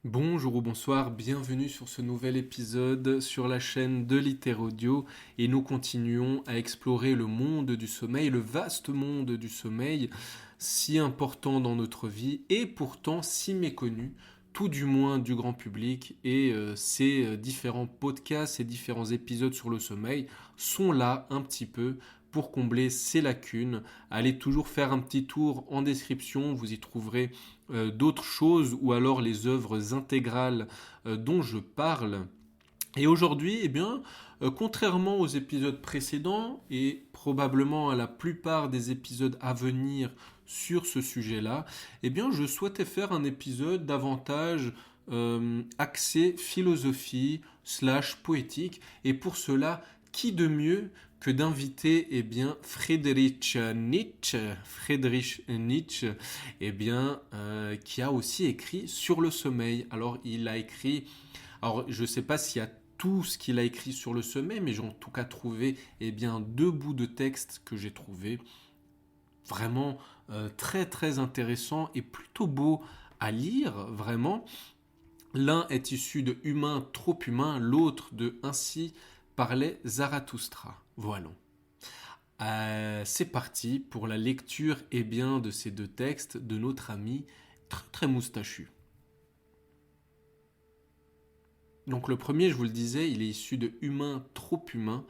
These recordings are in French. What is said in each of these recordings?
Bonjour ou bonsoir, bienvenue sur ce nouvel épisode sur la chaîne de Littér-Audio et nous continuons à explorer le monde du sommeil, le vaste monde du sommeil, si important dans notre vie et pourtant si méconnu, tout du moins du grand public et ces différents podcasts, ces différents épisodes sur le sommeil sont là un petit peu pour combler ces lacunes. Allez toujours faire un petit tour en description, vous y trouverez d'autres choses ou alors les œuvres intégrales dont je parle. Et aujourd'hui, contrairement aux épisodes précédents et probablement à la plupart des épisodes à venir sur ce sujet-là, je souhaitais faire un épisode davantage axé philosophie slash poétique. Et pour cela, qui de mieux que d'inviter Friedrich Nietzsche, qui a aussi écrit sur le sommeil. Alors il a écrit, alors je ne sais pas s'il y a tout ce qu'il a écrit sur le sommeil, mais j'ai en tout cas trouvé deux bouts de texte que j'ai trouvé vraiment très très intéressants et plutôt beaux à lire, vraiment. L'un est issu de Humain trop humain, l'autre de Ainsi parlait Zarathustra. Voilà. C'est parti pour la lecture de ces deux textes de notre ami très très moustachu. Donc le premier, je vous le disais, il est issu de Humain trop humain,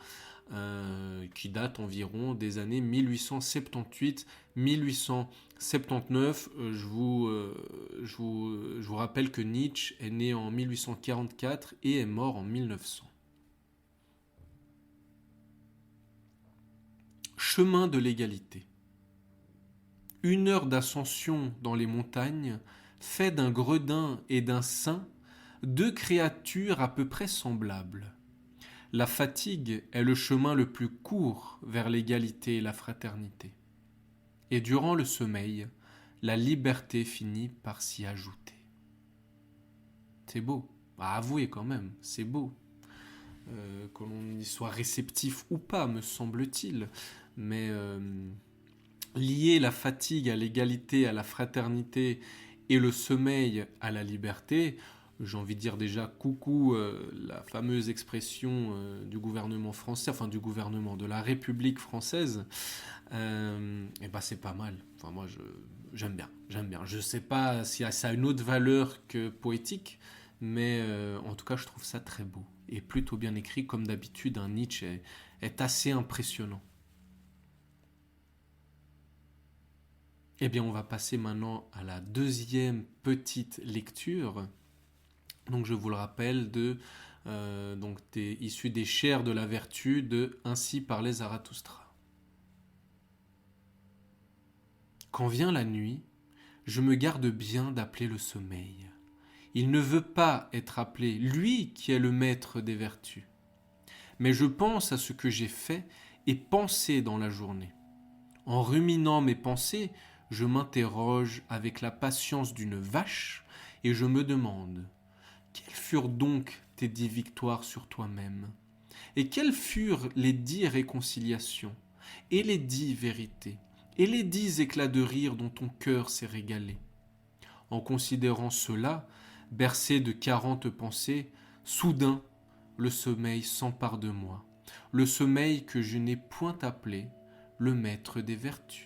qui date environ des années 1878-1879. Je vous rappelle que Nietzsche est né en 1844 et est mort en 1900. Chemin de l'égalité. 1 heure d'ascension dans les montagnes fait d'un gredin et d'un saint 2 créatures à peu près semblables. La fatigue est le chemin le plus court vers l'égalité et la fraternité. Et durant le sommeil, la liberté finit par s'y ajouter. C'est beau. Avouez quand même, c'est beau. Que l'on y soit réceptif ou pas, me semble-t-il. Mais lier la fatigue à l'égalité, à la fraternité et le sommeil à la liberté, j'ai envie de dire déjà coucou la fameuse expression du gouvernement français, enfin du gouvernement de la République française, c'est pas mal. Enfin moi j'aime bien, j'aime bien. Je sais pas si ça a une autre valeur que poétique, mais en tout cas je trouve ça très beau et plutôt bien écrit comme d'habitude. Un Nietzsche est assez impressionnant. On va passer maintenant à la deuxième petite lecture. Donc, je vous le rappelle, issu des Chers de la vertu de Ainsi parlait Zarathustra. Quand vient la nuit, je me garde bien d'appeler le sommeil. Il ne veut pas être appelé, lui qui est le maître des vertus. Mais je pense à ce que j'ai fait et pensé dans la journée. En ruminant mes pensées, je m'interroge avec la patience d'une vache et je me demande: quelles furent donc tes 10 victoires sur toi-même? Et quelles furent les 10 réconciliations? Et les 10 vérités? Et les 10 éclats de rire dont ton cœur s'est régalé? En considérant cela, bercé de 40 pensées, soudain, le sommeil s'empare de moi. Le sommeil que je n'ai point appelé le maître des vertus.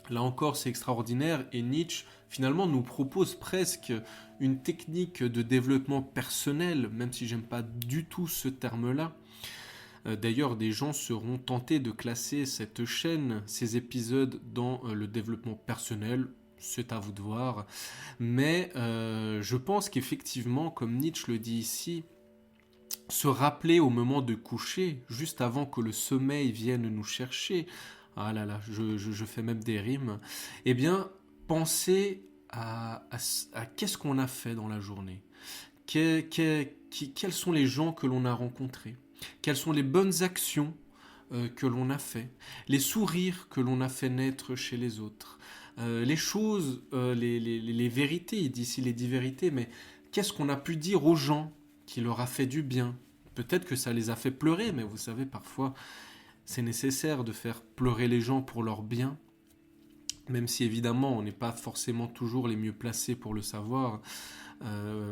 Là encore, c'est extraordinaire et Nietzsche, finalement, nous propose presque une technique de développement personnel, même si j'aime pas du tout ce terme-là. D'ailleurs, des gens seront tentés de classer cette chaîne, ces épisodes, dans le développement personnel. C'est à vous de voir. Mais je pense qu'effectivement, comme Nietzsche le dit ici, se rappeler au moment de coucher, juste avant que le sommeil vienne nous chercher, ah là là, je fais même des rimes, penser à qu'est-ce qu'on a fait dans la journée, quels sont les gens que l'on a rencontrés, quelles sont les bonnes actions que l'on a fait, les sourires que l'on a fait naître chez les autres, les choses, les vérités, il dit ici les 10 vérités, mais qu'est-ce qu'on a pu dire aux gens qui leur a fait du bien? Peut-être que ça les a fait pleurer, mais vous savez, parfois, c'est nécessaire de faire pleurer les gens pour leur bien. même si évidemment on n'est pas forcément toujours les mieux placés pour le savoir,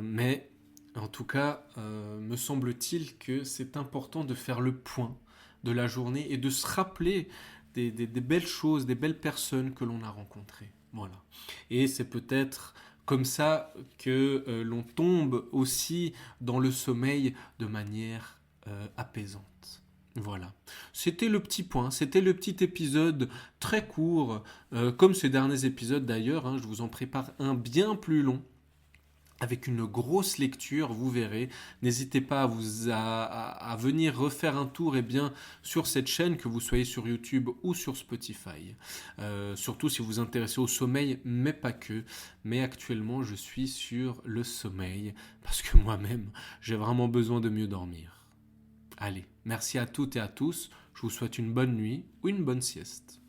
mais en tout cas, me semble-t-il que c'est important de faire le point de la journée et de se rappeler des belles choses, des belles personnes que l'on a rencontrées. Voilà. Et c'est peut-être comme ça que l'on tombe aussi dans le sommeil de manière apaisante. Voilà. C'était le petit point, c'était le petit épisode très court, comme ces derniers épisodes d'ailleurs, hein, je vous en prépare un bien plus long avec une grosse lecture, vous verrez. N'hésitez pas à venir refaire un tour sur cette chaîne, que vous soyez sur YouTube ou sur Spotify. Surtout si vous vous intéressez au sommeil, mais pas que. Mais actuellement, je suis sur le sommeil, parce que moi-même, j'ai vraiment besoin de mieux dormir. Allez, merci à toutes et à tous. Je vous souhaite une bonne nuit ou une bonne sieste.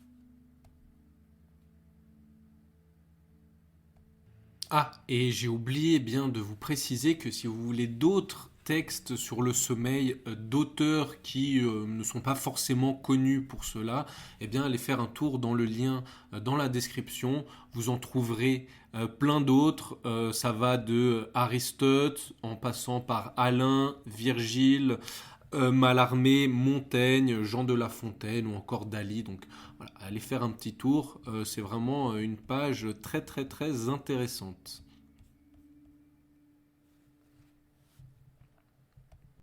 Ah, et j'ai oublié bien de vous préciser que si vous voulez d'autres textes sur le sommeil d'auteurs qui ne sont pas forcément connus pour cela, eh bien allez faire un tour dans le lien dans la description. Vous en trouverez plein d'autres. Ça va de Aristote en passant par Alain, Virgile, Mallarmé, Montaigne, Jean de La Fontaine ou encore Dali. Donc voilà, allez faire un petit tour. C'est vraiment une page très très très intéressante.